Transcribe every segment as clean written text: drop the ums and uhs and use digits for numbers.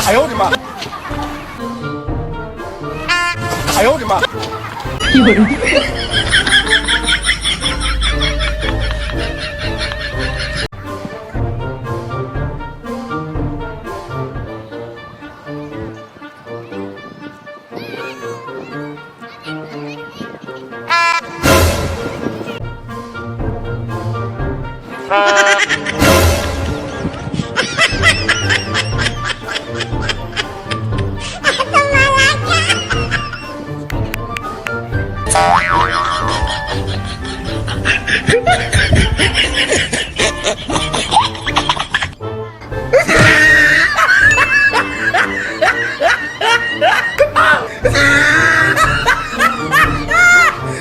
哎呦我的妈！哎呦我的妈！有人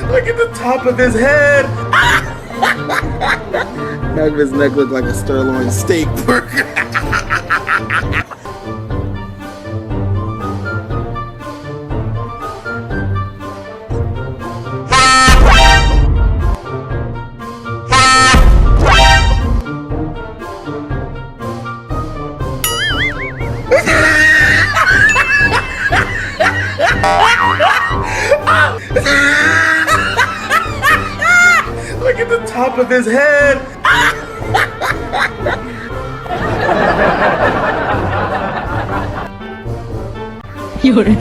，Look at the top of his head. Half of his neck looked like a sirloin steak burger. Look at the top of his head. 有人，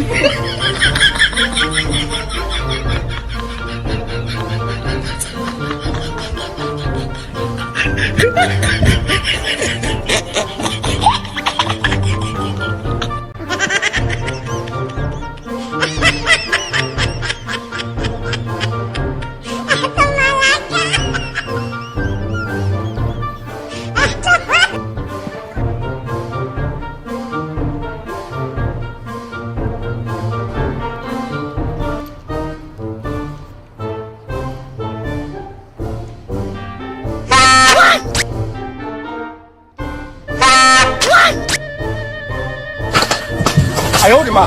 哎呦我的妈！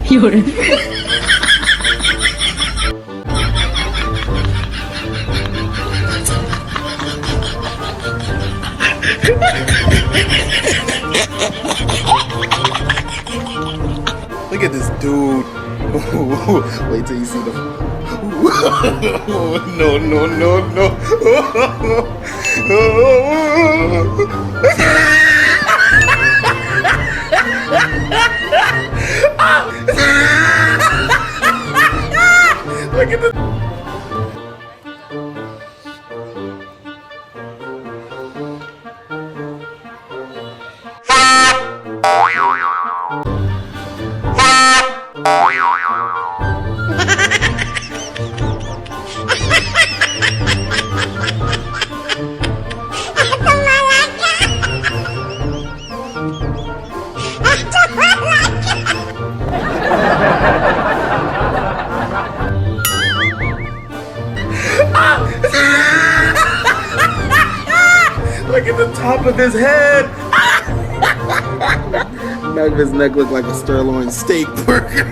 有人，Look at this dude. Wait till you see the. No, no, no, no. Look at the. Look at the top of his head. Half of his neck looked like a sirloin steak burger.